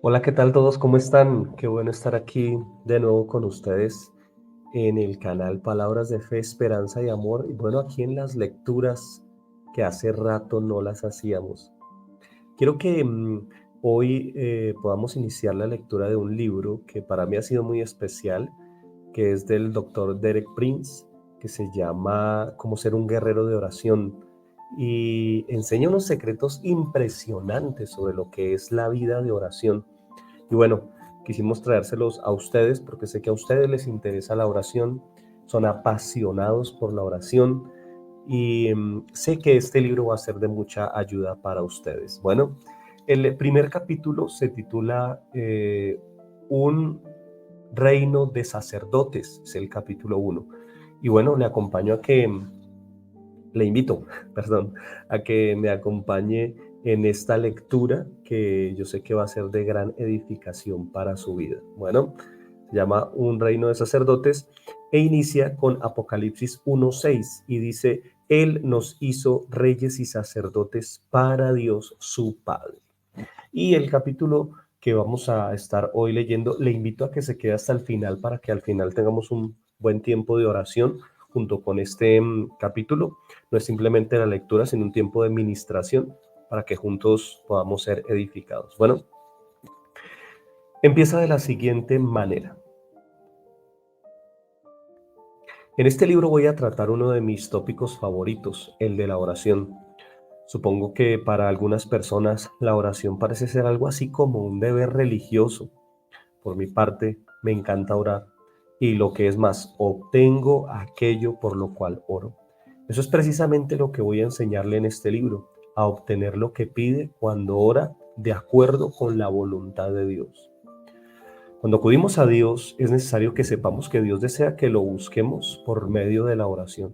Hola, ¿qué tal todos? ¿Cómo están? Qué bueno estar aquí de nuevo con ustedes en el canal Palabras de Fe, Esperanza y Amor. Y bueno, aquí en las lecturas que hace rato no las hacíamos. Quiero que hoy podamos iniciar la lectura de un libro que para mí ha sido muy especial, que es del doctor Derek Prince, que se llama Cómo ser un guerrero de oración y enseña unos secretos impresionantes sobre lo que es la vida de oración. Y bueno, quisimos traérselos a ustedes porque sé que a ustedes les interesa la oración, son apasionados por la oración y sé que este libro va a ser de mucha ayuda para ustedes. Bueno, el primer capítulo se titula Un reino de sacerdotes, es el capítulo uno. Y bueno, le acompaño a que le invito, perdón, a que me acompañe en esta lectura que yo sé que va a ser de gran edificación para su vida. Bueno, se llama Un reino de sacerdotes e inicia con Apocalipsis 1:6 y dice, Él nos hizo reyes y sacerdotes para Dios su Padre. Y el capítulo que vamos a estar hoy leyendo, le invito a que se quede hasta el final para que al final tengamos un buen tiempo de oración junto con este capítulo. No es simplemente la lectura, sino un tiempo de ministración para que juntos podamos ser edificados. Bueno, empieza de la siguiente manera. En este libro voy a tratar uno de mis tópicos favoritos, el de la oración. Supongo que para algunas personas la oración parece ser algo así como un deber religioso. Por mi parte, me encanta orar. Y lo que es más, obtengo aquello por lo cual oro. Eso es precisamente lo que voy a enseñarle en este libro, a obtener lo que pide cuando ora de acuerdo con la voluntad de Dios. Cuando acudimos a Dios, es necesario que sepamos que Dios desea que lo busquemos por medio de la oración.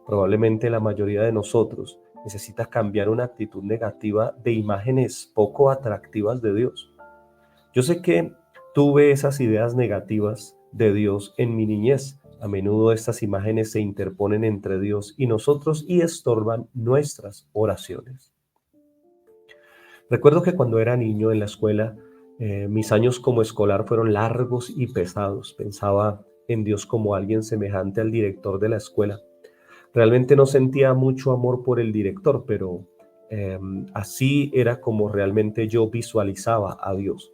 Probablemente la mayoría de nosotros necesita cambiar una actitud negativa de imágenes poco atractivas de Dios. Yo sé que tuve esas ideas negativas de Dios en mi niñez. A menudo estas imágenes se interponen entre Dios y nosotros y estorban nuestras oraciones. Recuerdo que cuando era niño en la escuela, mis años como escolar fueron largos y pesados. Pensaba en Dios como alguien semejante al director de la escuela. Realmente no sentía mucho amor por el director, pero así era como realmente yo visualizaba a Dios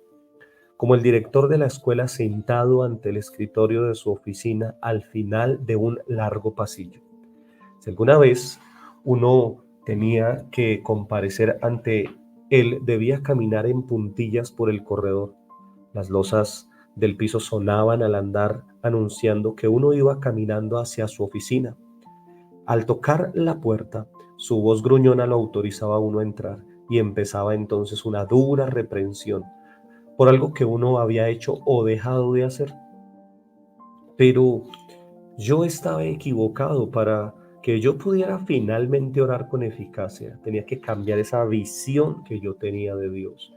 como el director de la escuela sentado ante el escritorio de su oficina al final de un largo pasillo. Si alguna vez uno tenía que comparecer ante él, debía caminar en puntillas por el corredor. Las losas del piso sonaban al andar, anunciando que uno iba caminando hacia su oficina. Al tocar la puerta, su voz gruñona lo autorizaba a uno a entrar y empezaba entonces una dura reprensión por algo que uno había hecho o dejado de hacer. Pero yo estaba equivocado. Para que yo pudiera finalmente orar con eficacia, tenía que cambiar esa visión que yo tenía de Dios.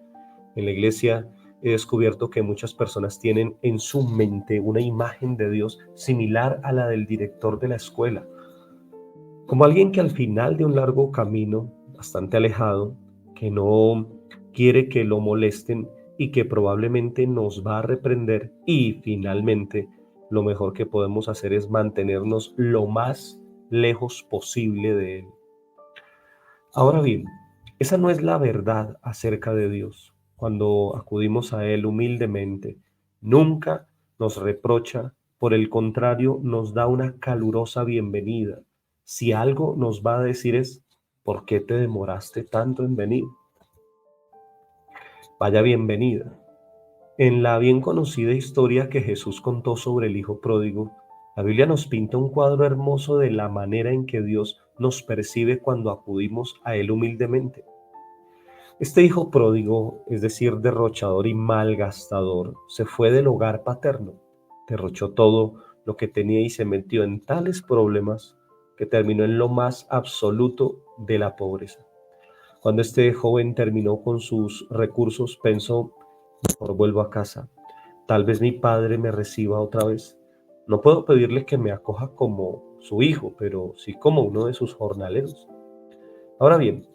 En la iglesia he descubierto que muchas personas tienen en su mente una imagen de Dios similar a la del director de la escuela, como alguien que al final de un largo camino, bastante alejado, que no quiere que lo molesten y que probablemente nos va a reprender y finalmente lo mejor que podemos hacer es mantenernos lo más lejos posible de él. Ahora bien, esa no es la verdad acerca de Dios. Cuando acudimos a Él humildemente, nunca nos reprocha, por el contrario, nos da una calurosa bienvenida. Si algo nos va a decir es, ¿por qué te demoraste tanto en venir? Vaya bienvenida. En la bien conocida historia que Jesús contó sobre el Hijo Pródigo, la Biblia nos pinta un cuadro hermoso de la manera en que Dios nos percibe cuando acudimos a Él humildemente. Este hijo pródigo, es decir, derrochador y malgastador, se fue del hogar paterno, derrochó todo lo que tenía y se metió en tales problemas que terminó en lo más absoluto de la pobreza. Cuando este joven terminó con sus recursos, pensó, mejor vuelvo a casa, tal vez mi padre me reciba otra vez. No puedo pedirle que me acoja como su hijo, pero sí como uno de sus jornaleros. Ahora bien,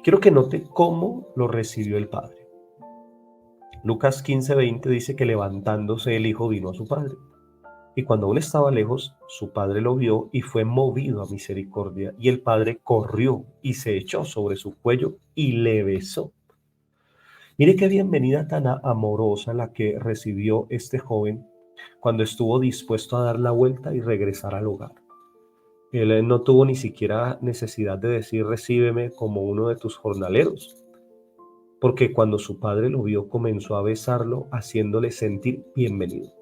quiero que note cómo lo recibió el padre. Lucas 15:20 dice que levantándose el hijo vino a su padre. Y cuando aún estaba lejos, su padre lo vio y fue movido a misericordia. Y el padre corrió y se echó sobre su cuello y le besó. Mire qué bienvenida tan amorosa la que recibió este joven cuando estuvo dispuesto a dar la vuelta y regresar al hogar. Él no tuvo ni siquiera necesidad de decir recíbeme como uno de tus jornaleros, porque cuando su padre lo vio comenzó a besarlo, haciéndole sentir bienvenido.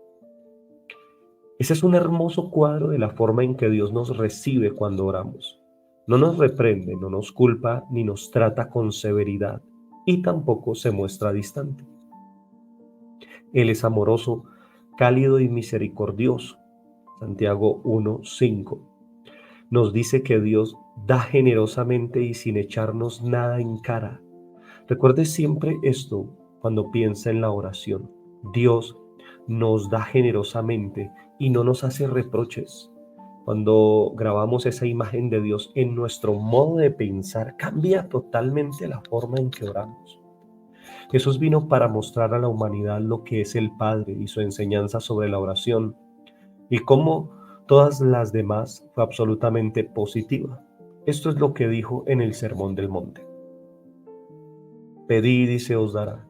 Ese es un hermoso cuadro de la forma en que Dios nos recibe cuando oramos. No nos reprende, no nos culpa, ni nos trata con severidad, y tampoco se muestra distante. Él es amoroso, cálido y misericordioso. Santiago 1:5 nos dice que Dios da generosamente y sin echarnos nada en cara. Recuerde siempre esto cuando piensa en la oración. Dios nos da generosamente y no nos hace reproches. Cuando grabamos esa imagen de Dios en nuestro modo de pensar, cambia totalmente la forma en que oramos. Jesús vino para mostrar a la humanidad lo que es el Padre y su enseñanza sobre la oración y cómo todas las demás fue absolutamente positiva. Esto es lo que dijo en el Sermón del Monte. Pedid y se os dará,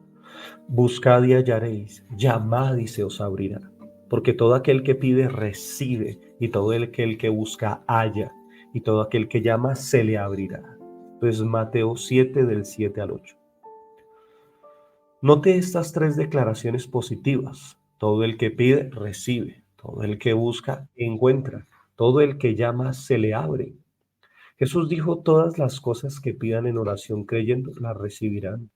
buscad y hallaréis, llamad y se os abrirá. Porque todo aquel que pide recibe, y todo aquel que busca halla, y todo aquel que llama se le abrirá. Entonces Mateo 7 del 7 al 8. Note estas tres declaraciones positivas. Todo el que pide recibe, todo el que busca encuentra, todo el que llama se le abre. Jesús dijo todas las cosas que pidan en oración creyendo las recibirán.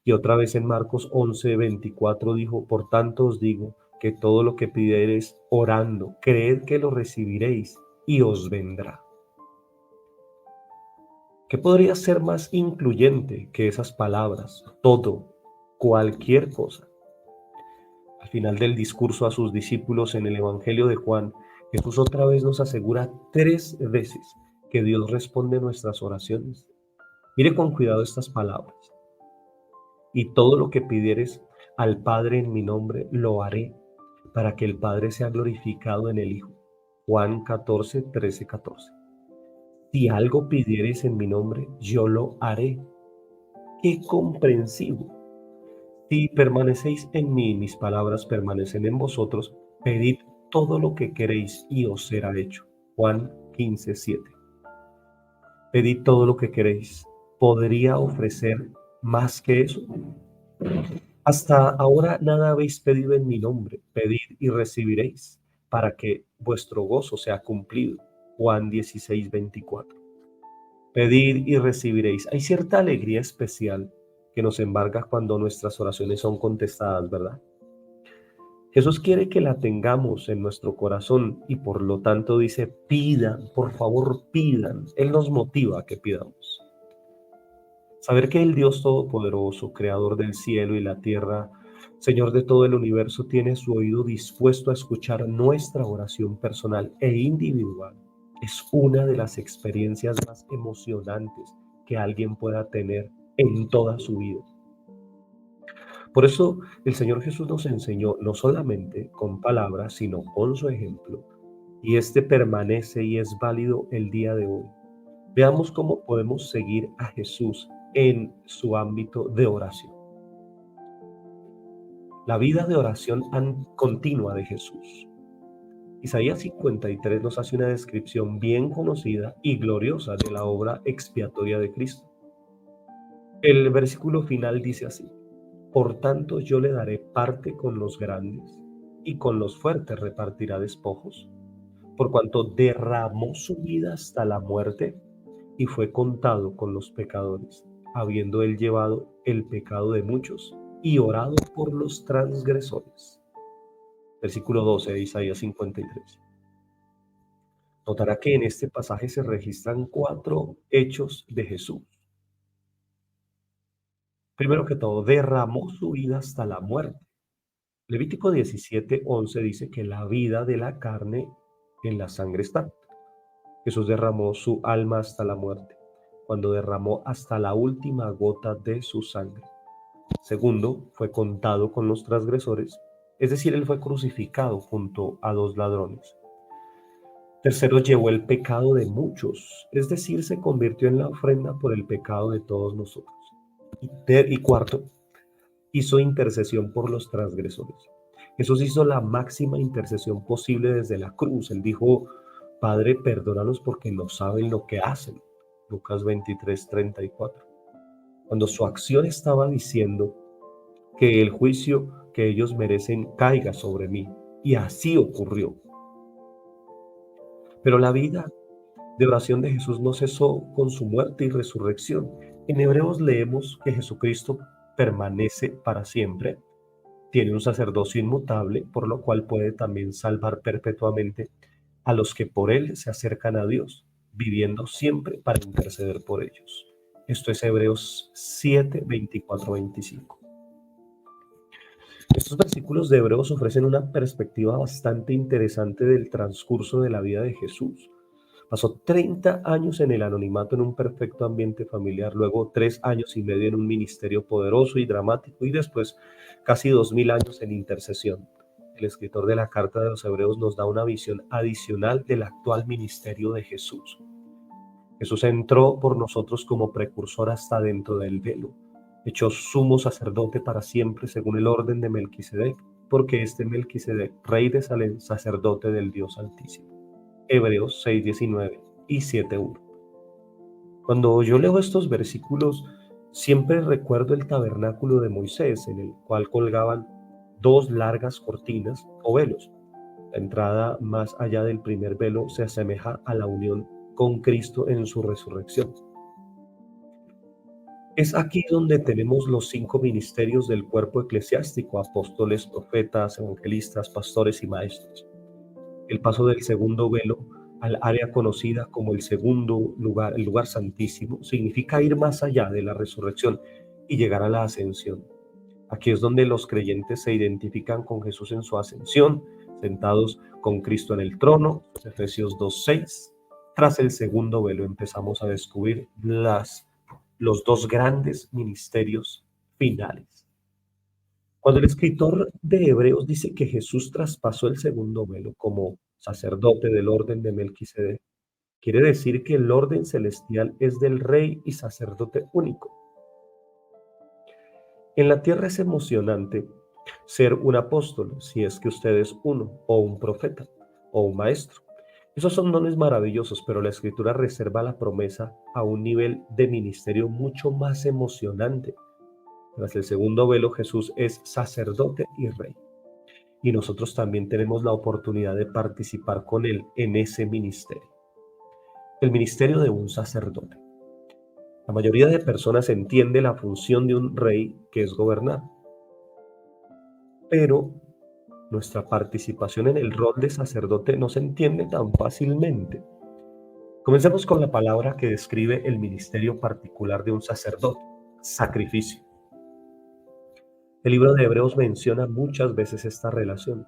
Y otra vez en Marcos 11:24 dijo, por tanto os digo que todo lo que pidiereis orando, creed que lo recibiréis y os vendrá. ¿Qué podría ser más incluyente que esas palabras? Todo, cualquier cosa. Al final del discurso a sus discípulos en el Evangelio de Juan, Jesús otra vez nos asegura 3 veces que Dios responde nuestras oraciones. Mire con cuidado estas palabras. Y todo lo que pidieres al Padre en mi nombre, lo haré, para que el Padre sea glorificado en el Hijo. Juan 14:13-14. Si algo pidieres en mi nombre, yo lo haré. Qué comprensivo. Si permanecéis en mí, mis palabras permanecen en vosotros, pedid todo lo que queréis y os será hecho. Juan 15:7. Pedid todo lo que queréis. ¿Podría ofrecer más que eso? Hasta ahora nada habéis pedido en mi nombre. Pedid y recibiréis, para que vuestro gozo sea cumplido. Juan 16:24. Pedid y recibiréis. Hay cierta alegría especial que nos embarga cuando nuestras oraciones son contestadas, ¿verdad? Jesús quiere que la tengamos en nuestro corazón y por lo tanto dice, pidan, por favor pidan. Él nos motiva a que pidamos. Saber que el Dios Todopoderoso, Creador del cielo y la tierra, Señor de todo el universo, tiene su oído dispuesto a escuchar nuestra oración personal e individual, es una de las experiencias más emocionantes que alguien pueda tener en toda su vida. Por eso el Señor Jesús nos enseñó no solamente con palabras, sino con su ejemplo, y este permanece y es válido el día de hoy. Veamos cómo podemos seguir a Jesús en su ámbito de oración. La vida de oración continua de Jesús. Isaías 53 nos hace una descripción bien conocida y gloriosa de la obra expiatoria de Cristo. El versículo final dice así: por tanto yo le daré parte con los grandes y con los fuertes repartirá despojos, por cuanto derramó su vida hasta la muerte y fue contado con los pecadores, habiendo él llevado el pecado de muchos y orado por los transgresores. Versículo 12 de Isaías 53. Notará que en este pasaje se registran 4 hechos de Jesús. Primero que todo, derramó su vida hasta la muerte. Levítico 17:11 dice que la vida de la carne en la sangre está. Jesús derramó su alma hasta la muerte, cuando derramó hasta la última gota de su sangre. Segundo, fue contado con los transgresores, es decir, él fue crucificado junto a dos ladrones. Tercero, llevó el pecado de muchos, es decir, se convirtió en la ofrenda por el pecado de todos nosotros. Y cuarto, hizo intercesión por los transgresores. Jesús hizo la máxima intercesión posible desde la cruz. Él dijo: Padre, perdónalos porque no saben lo que hacen. Lucas 23:34. Cuando su acción estaba diciendo que el juicio que ellos merecen caiga sobre mí. Y así ocurrió. Pero la vida de oración de Jesús no cesó con su muerte y resurrección. En Hebreos leemos que Jesucristo permanece para siempre, tiene un sacerdocio inmutable, por lo cual puede también salvar perpetuamente a los que por él se acercan a Dios, viviendo siempre para interceder por ellos. Esto es Hebreos 7, 24, 25. Estos versículos de Hebreos ofrecen una perspectiva bastante interesante del transcurso de la vida de Jesús. Pasó 30 años en el anonimato en un perfecto ambiente familiar, luego 3 años y medio en un ministerio poderoso y dramático y después casi 2000 años en intercesión. El escritor de la Carta de los Hebreos nos da una visión adicional del actual ministerio de Jesús. Jesús entró por nosotros como precursor hasta dentro del velo, hecho sumo sacerdote para siempre según el orden de Melquisedec, porque este Melquisedec, rey de Salem, sacerdote del Dios Altísimo. Hebreos 6:19 y 7:1. Cuando yo leo estos versículos, siempre recuerdo el tabernáculo de Moisés, en el cual colgaban dos largas cortinas o velos. La entrada más allá del primer velo se asemeja a la unión con Cristo en su resurrección. Es aquí donde tenemos los 5 ministerios del cuerpo eclesiástico: apóstoles, profetas, evangelistas, pastores y maestros. El paso del segundo velo al área conocida como el segundo lugar, el lugar santísimo, significa ir más allá de la resurrección y llegar a la ascensión. Aquí es donde los creyentes se identifican con Jesús en su ascensión, sentados con Cristo en el trono, Efesios 2:6. Tras el segundo velo empezamos a descubrir los dos grandes ministerios finales. Cuando el escritor de Hebreos dice que Jesús traspasó el segundo velo como sacerdote del orden de Melquisedec, quiere decir que el orden celestial es del rey y sacerdote único. En la tierra es emocionante ser un apóstol, si es que usted es uno, o un profeta, o un maestro. Esos son dones maravillosos, pero la escritura reserva la promesa a un nivel de ministerio mucho más emocionante. Tras el segundo velo, Jesús es sacerdote y rey. Y nosotros también tenemos la oportunidad de participar con él en ese ministerio. El ministerio de un sacerdote. La mayoría de personas entiende la función de un rey, que es gobernar. Pero nuestra participación en el rol de sacerdote no se entiende tan fácilmente. Comencemos con la palabra que describe el ministerio particular de un sacerdote: sacrificio. El libro de Hebreos menciona muchas veces esta relación.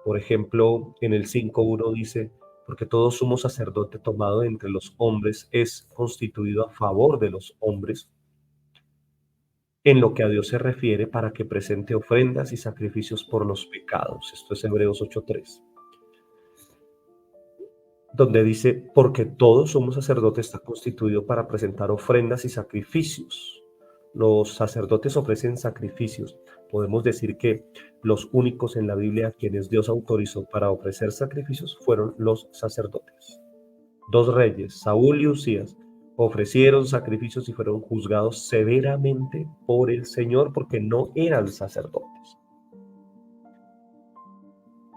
Por ejemplo, en el 5:1 dice: porque todo sumo sacerdote tomado entre los hombres es constituido a favor de los hombres, en lo que a Dios se refiere, para que presente ofrendas y sacrificios por los pecados. Esto es Hebreos 8:3. Donde dice: porque todo sumo sacerdote está constituido para presentar ofrendas y sacrificios. Los sacerdotes ofrecen sacrificios. Podemos decir que los únicos en la Biblia a quienes Dios autorizó para ofrecer sacrificios fueron los sacerdotes. Dos reyes, Saúl y Usías, ofrecieron sacrificios y fueron juzgados severamente por el Señor porque no eran sacerdotes.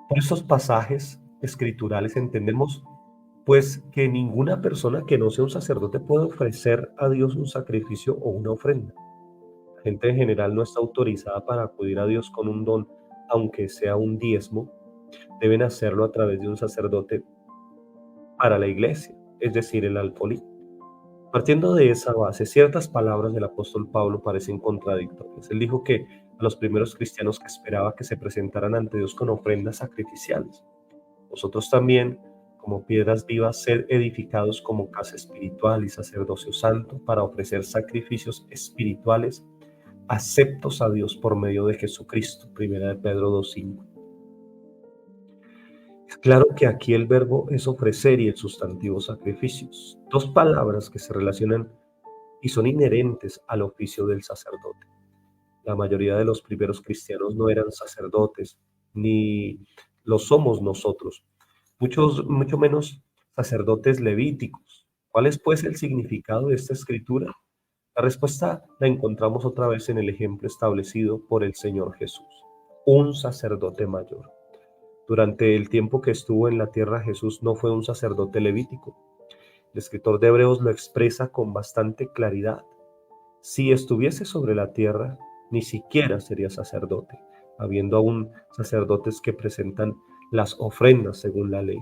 Por estos pasajes escriturales entendemos pues que ninguna persona que no sea un sacerdote puede ofrecer a Dios un sacrificio o una ofrenda. La gente en general no está autorizada para acudir a Dios con un don, aunque sea un diezmo. Deben hacerlo a través de un sacerdote para la iglesia, es decir, el alfolí. Partiendo de esa base, ciertas palabras del apóstol Pablo parecen contradictorias. Él dijo que a los primeros cristianos que esperaba que se presentaran ante Dios con ofrendas sacrificiales. Vosotros también, como piedras vivas, sed edificados como casa espiritual y sacerdocio santo, para ofrecer sacrificios espirituales aceptos a Dios por medio de Jesucristo. Primera de Pedro 2:5. Es claro que aquí el verbo es ofrecer y el sustantivo sacrificios, dos palabras que se relacionan y son inherentes al oficio del sacerdote. La mayoría de los primeros cristianos no eran sacerdotes, ni lo somos nosotros, mucho menos sacerdotes levíticos. ¿Cuál es pues el significado de esta escritura? La respuesta la encontramos otra vez en el ejemplo establecido por el Señor Jesús, un sacerdote mayor. Durante el tiempo que estuvo en la tierra, Jesús no fue un sacerdote levítico. El escritor de Hebreos lo expresa con bastante claridad. Si estuviese sobre la tierra, ni siquiera sería sacerdote, habiendo aún sacerdotes que presentan las ofrendas según la ley.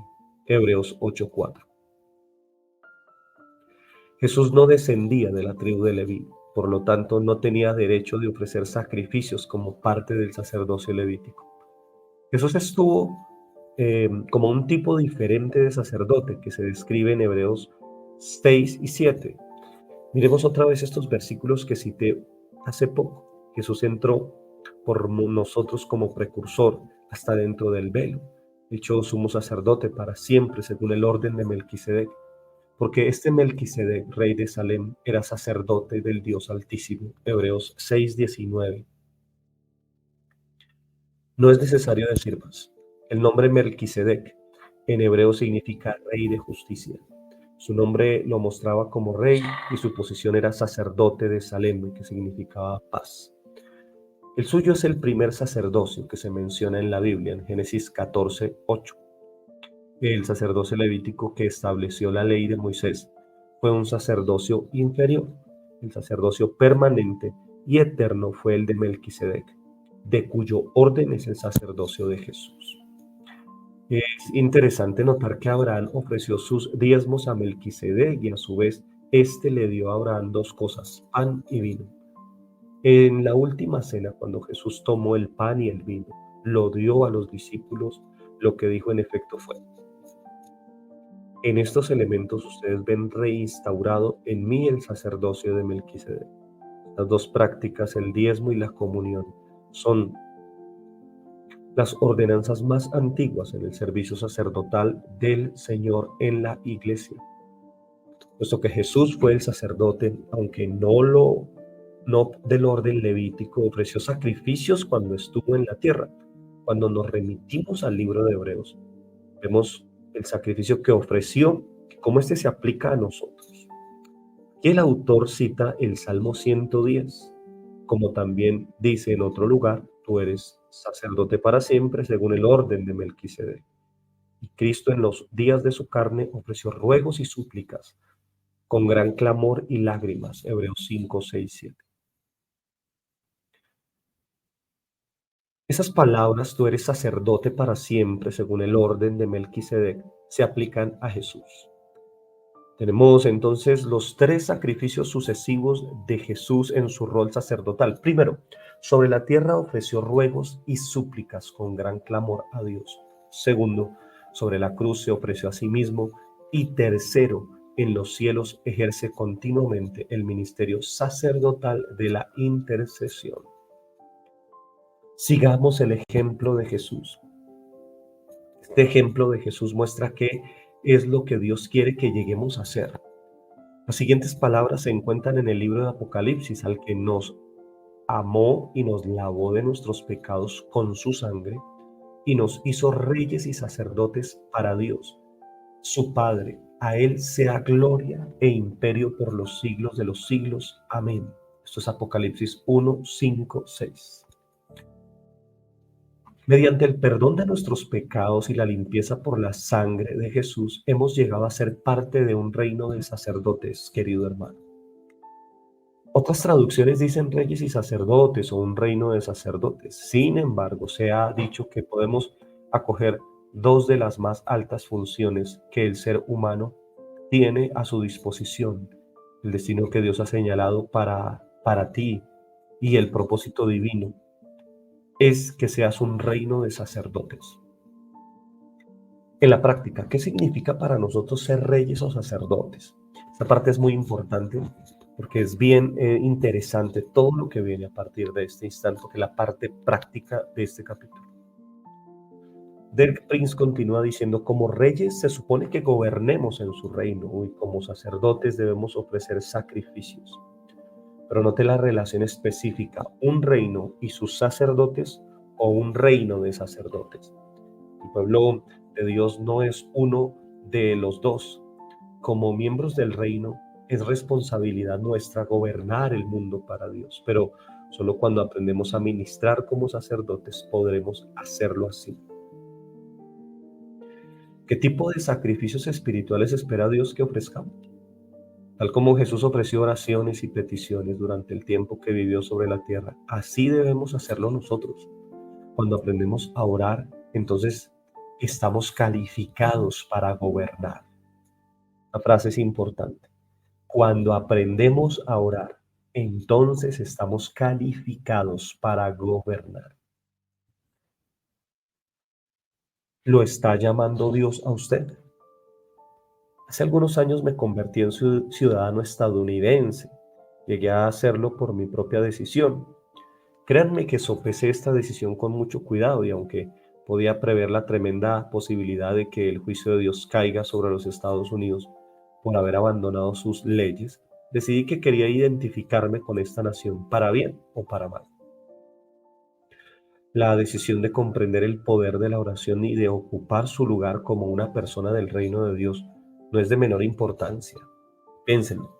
Hebreos 8:4. Jesús no descendía de la tribu de Leví, por lo tanto no tenía derecho de ofrecer sacrificios como parte del sacerdocio levítico. Jesús estuvo como un tipo diferente de sacerdote que se describe en Hebreos 6 y 7. Miremos otra vez estos versículos que cité hace poco. Jesús entró por nosotros como precursor hasta dentro del velo, hecho sumo sacerdote para siempre según el orden de Melquisedec, porque este Melquisedec, rey de Salem, era sacerdote del Dios Altísimo. Hebreos 6:19. No es necesario decir más. El nombre Melquisedec en hebreo significa rey de justicia. Su nombre lo mostraba como rey y su posición era sacerdote de Salem, que significaba paz. El suyo es el primer sacerdocio que se menciona en la Biblia, en Génesis 14:8. El sacerdocio levítico que estableció la ley de Moisés fue un sacerdocio inferior. El sacerdocio permanente y eterno fue el de Melquisedec, de cuyo orden es el sacerdocio de Jesús. Es interesante notar que Abraham ofreció sus diezmos a Melquisedec y a su vez éste le dio a Abraham dos cosas, pan y vino. En la última cena, cuando Jesús tomó el pan y el vino, lo dio a los discípulos, lo que dijo en efecto fue: en estos elementos ustedes ven reinstaurado en mí el sacerdocio de Melquisedec. Las dos prácticas, el diezmo y la comunión, son las ordenanzas más antiguas en el servicio sacerdotal del Señor en la iglesia. Puesto que Jesús fue el sacerdote, aunque no del orden levítico, ofreció sacrificios cuando estuvo en la tierra. Cuando nos remitimos al libro de Hebreos, vemos el sacrificio que ofreció, cómo este se aplica a nosotros. Y el autor cita el Salmo 110, como también dice en otro lugar: tú eres sacerdote para siempre según el orden de Melquisedec. Y Cristo en los días de su carne ofreció ruegos y súplicas con gran clamor y lágrimas. Hebreos 5, 6, 7. Esas palabras, tú eres sacerdote para siempre según el orden de Melquisedec, se aplican a Jesús. Tenemos entonces los tres sacrificios sucesivos de Jesús en su rol sacerdotal. Primero, sobre la tierra ofreció ruegos y súplicas con gran clamor a Dios. Segundo, sobre la cruz se ofreció a sí mismo. Y tercero, en los cielos ejerce continuamente el ministerio sacerdotal de la intercesión. Sigamos el ejemplo de Jesús. Este ejemplo de Jesús muestra qué es lo que Dios quiere que lleguemos a hacer. Las siguientes palabras se encuentran en el libro de Apocalipsis: al que nos amó y nos lavó de nuestros pecados con su sangre y nos hizo reyes y sacerdotes para Dios, su Padre. A Él sea gloria e imperio por los siglos de los siglos. Amén. Esto es Apocalipsis 1, 5, 6. Mediante el perdón de nuestros pecados y la limpieza por la sangre de Jesús, hemos llegado a ser parte de un reino de sacerdotes, querido hermano. Otras traducciones dicen reyes y sacerdotes o un reino de sacerdotes. Sin embargo, se ha dicho que podemos acoger dos de las más altas funciones que el ser humano tiene a su disposición: el destino que Dios ha señalado para ti y el propósito divino es que seas un reino de sacerdotes. En la práctica, ¿qué significa para nosotros ser reyes o sacerdotes? Esta parte es muy importante porque es bien interesante todo lo que viene a partir de este instante, que es la parte práctica de este capítulo. Derek Prince continúa diciendo, como reyes se supone que gobernemos en su reino y como sacerdotes debemos ofrecer sacrificios. Pero note la relación específica, un reino y sus sacerdotes o un reino de sacerdotes. El pueblo de Dios no es uno de los dos. Como miembros del reino, es responsabilidad nuestra gobernar el mundo para Dios, pero solo cuando aprendemos a ministrar como sacerdotes podremos hacerlo así. ¿Qué tipo de sacrificios espirituales espera Dios que ofrezcamos? Tal como Jesús ofreció oraciones y peticiones durante el tiempo que vivió sobre la tierra, así debemos hacerlo nosotros. Cuando aprendemos a orar, entonces estamos calificados para gobernar. La frase es importante. Cuando aprendemos a orar, entonces estamos calificados para gobernar. ¿Lo está llamando Dios a usted? Hace algunos años me convertí en ciudadano estadounidense. Llegué a hacerlo por mi propia decisión. Créanme que sopesé esta decisión con mucho cuidado y aunque podía prever la tremenda posibilidad de que el juicio de Dios caiga sobre los Estados Unidos por haber abandonado sus leyes, decidí que quería identificarme con esta nación para bien o para mal. La decisión de comprender el poder de la oración y de ocupar su lugar como una persona del reino de Dios no es de menor importancia. Piénsenlo.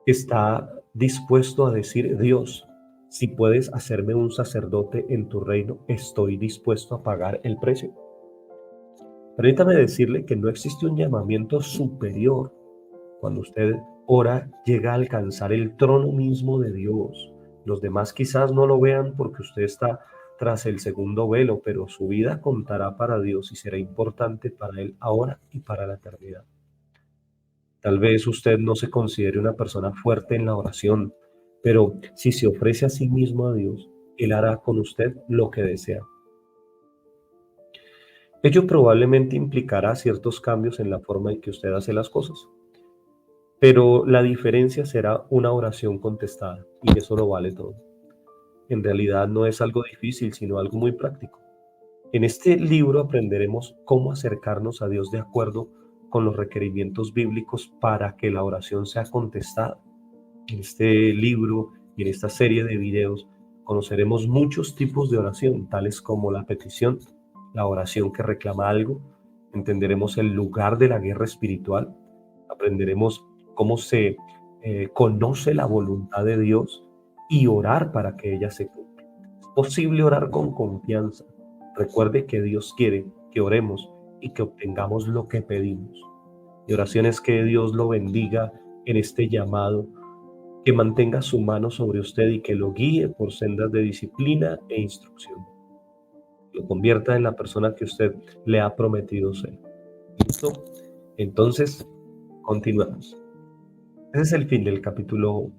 ¿Está dispuesto a decir, Dios, si puedes hacerme un sacerdote en tu reino, estoy dispuesto a pagar el precio? Permítame decirle que no existe un llamamiento superior. Cuando usted ora, llega a alcanzar el trono mismo de Dios. Los demás quizás no lo vean porque usted está tras el segundo velo, pero su vida contará para Dios y será importante para Él ahora y para la eternidad. Tal vez usted no se considere una persona fuerte en la oración, pero si se ofrece a sí mismo a Dios, Él hará con usted lo que desea. Ello probablemente implicará ciertos cambios en la forma en que usted hace las cosas, pero la diferencia será una oración contestada y eso lo vale todo. En realidad no es algo difícil, sino algo muy práctico. En este libro aprenderemos cómo acercarnos a Dios de acuerdo con los requerimientos bíblicos para que la oración sea contestada. En este libro y en esta serie de videos conoceremos muchos tipos de oración, tales como la petición, la oración que reclama algo, entenderemos el lugar de la guerra espiritual, aprenderemos cómo se conoce la voluntad de Dios y orar para que ella se cumpla. Es posible orar con confianza. Recuerde que Dios quiere que oremos y que obtengamos lo que pedimos. Mi oración es que Dios lo bendiga en este llamado, que mantenga su mano sobre usted y que lo guíe por sendas de disciplina e instrucción. Lo convierta en la persona que usted le ha prometido ser. ¿Listo? Entonces, continuamos. Ese es el fin del capítulo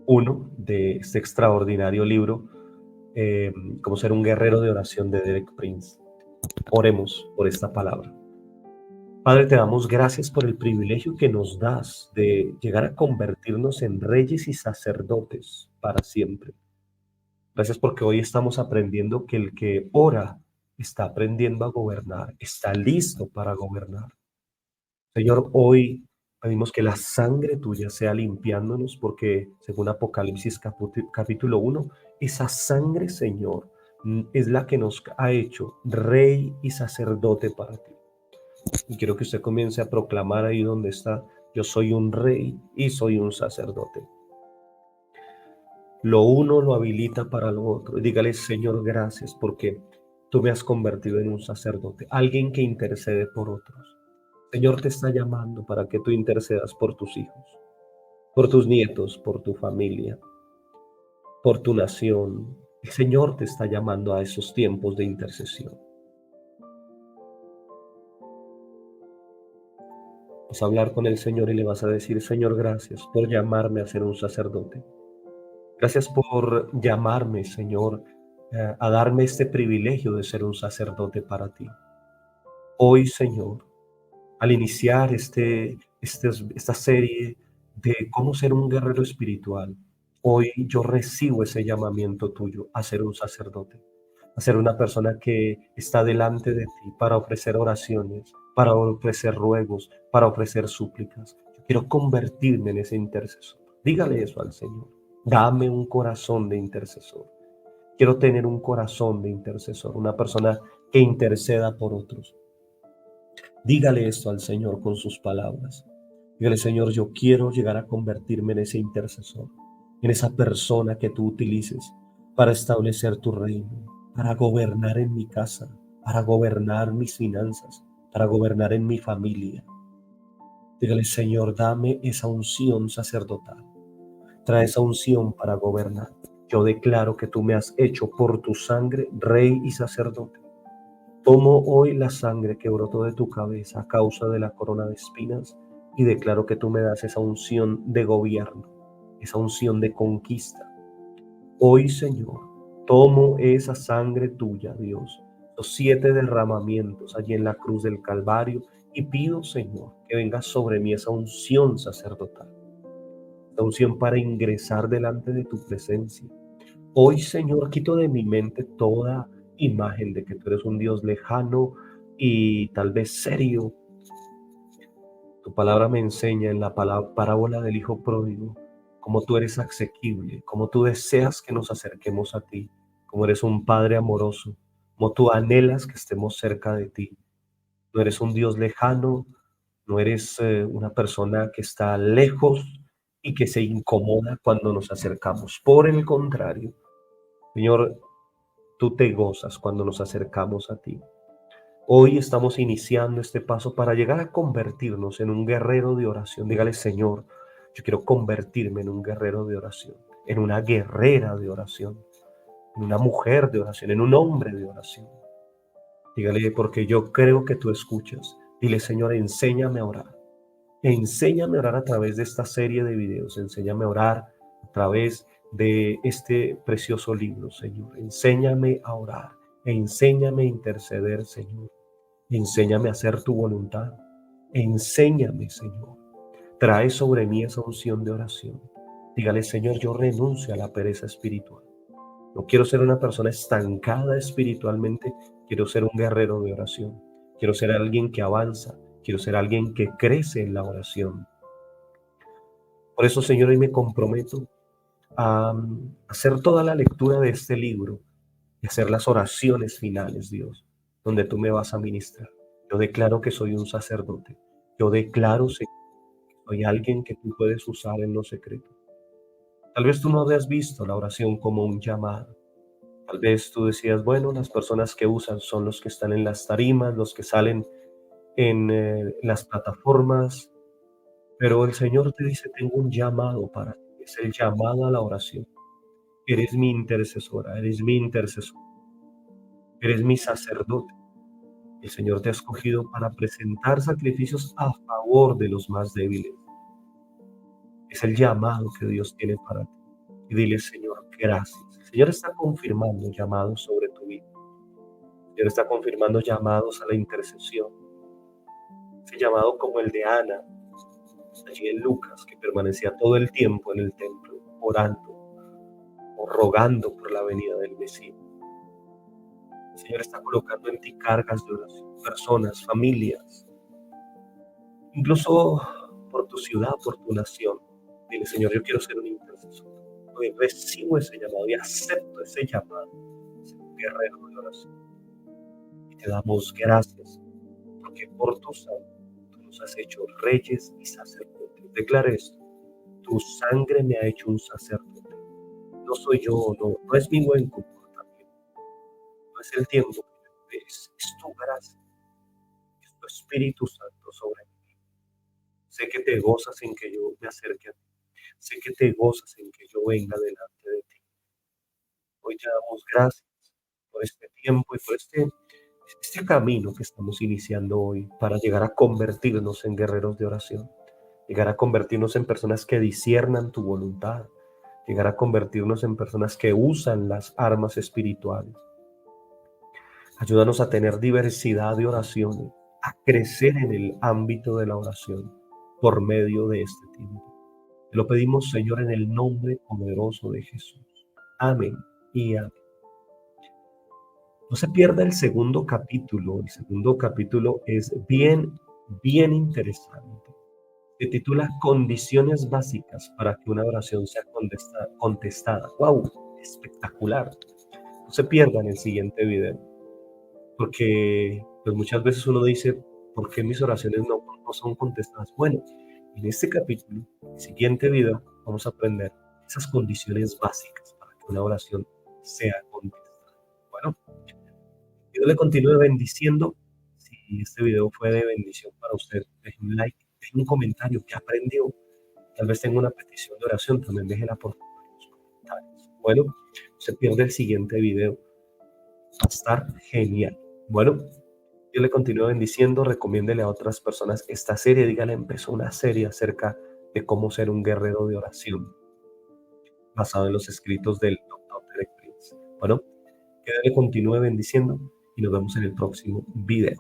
1 de este extraordinario libro, Cómo ser un guerrero de oración, de Derek Prince. Oremos por esta palabra. Padre, te damos gracias por el privilegio que nos das de llegar a convertirnos en reyes y sacerdotes para siempre. Gracias porque hoy estamos aprendiendo que el que ora está aprendiendo a gobernar, está listo para gobernar. Señor, hoy pedimos que la sangre tuya sea limpiándonos porque según Apocalipsis capítulo 1, esa sangre, Señor, es la que nos ha hecho rey y sacerdote para ti. Y quiero que usted comience a proclamar ahí donde está: yo soy un rey y soy un sacerdote. Lo uno lo habilita para lo otro. Dígale: Señor, gracias porque tú me has convertido en un sacerdote, alguien que intercede por otros. Señor te está llamando para que tú intercedas por tus hijos, por tus nietos, por tu familia, por tu nación. El Señor te está llamando a esos tiempos de intercesión. Vas a hablar con el Señor y le vas a decir: Señor, gracias por llamarme a ser un sacerdote. Gracias por llamarme, Señor, a darme este privilegio de ser un sacerdote para ti. Hoy, Señor, al iniciar esta serie de cómo ser un guerrero espiritual. Hoy yo recibo ese llamamiento tuyo a ser un sacerdote, a ser una persona que está delante de ti para ofrecer oraciones, para ofrecer ruegos, para ofrecer súplicas. Yo quiero convertirme en ese intercesor. Dígale eso al Señor. Dame un corazón de intercesor. Quiero tener un corazón de intercesor, una persona que interceda por otros. Dígale esto al Señor con sus palabras. Dígale, Señor, yo quiero llegar a convertirme en ese intercesor, en esa persona que tú utilices para establecer tu reino, para gobernar en mi casa, para gobernar mis finanzas, para gobernar en mi familia. Dígale, Señor, dame esa unción sacerdotal. Trae esa unción para gobernar. Yo declaro que tú me has hecho por tu sangre rey y sacerdote. Tomo hoy la sangre que brotó de tu cabeza a causa de la corona de espinas y declaro que tú me das esa unción de gobierno, esa unción de conquista. Hoy, Señor, tomo esa sangre tuya, Dios, los 7 derramamientos allí en la cruz del Calvario y pido, Señor, que venga sobre mí esa unción sacerdotal, esa unción para ingresar delante de tu presencia. Hoy, Señor, quito de mi mente toda imagen de que tú eres un Dios lejano y tal vez serio. Tu palabra me enseña en la parábola del Hijo Pródigo cómo tú eres asequible, cómo tú deseas que nos acerquemos a ti, cómo eres un Padre amoroso, cómo tú anhelas que estemos cerca de ti. No eres un Dios lejano, no eres una persona que está lejos y que se incomoda cuando nos acercamos. Por el contrario, Señor, tú te gozas cuando nos acercamos a ti. Hoy estamos iniciando este paso para llegar a convertirnos en un guerrero de oración. Dígale, Señor, yo quiero convertirme en un guerrero de oración, en una guerrera de oración, en una mujer de oración, en un hombre de oración. Dígale, porque yo creo que tú escuchas. Dile, Señor, enséñame a orar. Enséñame a orar a través de esta serie de videos. Enséñame a orar a través de este precioso libro, Señor. Enséñame a orar. Enséñame a interceder, Señor. Enséñame a hacer tu voluntad. Enséñame, Señor. Trae sobre mí esa unción de oración. Dígale, Señor, yo renuncio a la pereza espiritual. No quiero ser una persona estancada espiritualmente. Quiero ser un guerrero de oración. Quiero ser alguien que avanza. Quiero ser alguien que crece en la oración. Por eso, Señor, hoy me comprometo a hacer toda la lectura de este libro y hacer las oraciones finales, Dios, donde tú me vas a ministrar. Yo declaro que soy un sacerdote. Yo declaro, Señor, que soy alguien que tú puedes usar en lo secreto. Tal vez tú no habías visto la oración como un llamado. Tal vez tú decías, bueno, las personas que usan son los que están en las tarimas, los que salen en las plataformas, pero el Señor te dice, tengo un llamado para ti. Es el llamado a la oración. Eres mi intercesora, eres mi intercesor, eres mi sacerdote. El Señor te ha escogido para presentar sacrificios a favor de los más débiles. Es el llamado que Dios tiene para ti. Y dile, Señor, gracias. El Señor está confirmando llamados sobre tu vida. El Señor está confirmando llamados a la intercesión. Ese llamado como el de Ana, allí en Lucas, que permanecía todo el tiempo en el templo, orando o rogando por la venida del Mesías. El Señor está colocando en ti cargas de oración, personas, familias, incluso por tu ciudad, por tu nación. Dile, Señor, yo quiero ser un intercesor. Hoy recibo ese llamado y acepto ese llamado, ser un guerrero de oración. Y te damos gracias, porque por tu sangre tú nos has hecho reyes y sacerdotes. Declara esto, tu sangre me ha hecho un sacerdote. No soy yo, no es mi buen comportamiento, no es el tiempo que es tu gracia, es tu Espíritu Santo sobre mí. Sé que te gozas en que yo me acerque a ti. Sé que te gozas en que yo venga delante de ti. Hoy te damos gracias por este tiempo y por este camino que estamos iniciando hoy para llegar a convertirnos en guerreros de oración, llegar a convertirnos en personas que disiernan tu voluntad, llegar a convertirnos en personas que usan las armas espirituales. Ayúdanos a tener diversidad de oraciones, a crecer en el ámbito de la oración por medio de este tiempo. Te lo pedimos, Señor, en el nombre poderoso de Jesús. Amén y amén. No se pierda el segundo capítulo. El segundo capítulo es bien interesante. Se titula Condiciones básicas para que una oración sea contestada. ¡Wow! Espectacular. No se pierdan el siguiente video, porque pues muchas veces uno dice, ¿por qué mis oraciones no son contestadas? Bueno, en este capítulo, el siguiente video, vamos a aprender esas condiciones básicas para que una oración sea contestada. Bueno, Dios le continúe bendiciendo. Si este video fue de bendición para usted, deje un like, deje un comentario, que aprendió. Tal vez tenga una petición de oración, también déjela por favor en los comentarios. Bueno, no se pierde el siguiente video. Va a estar genial. Bueno, Dios le continúe bendiciendo. Recomiéndele a otras personas esta serie. Dígale, empezó una serie acerca de cómo ser un guerrero de oración, basado en los escritos del Dr. Derek Prince. Bueno, que Dios le continúe bendiciendo y nos vemos en el próximo video.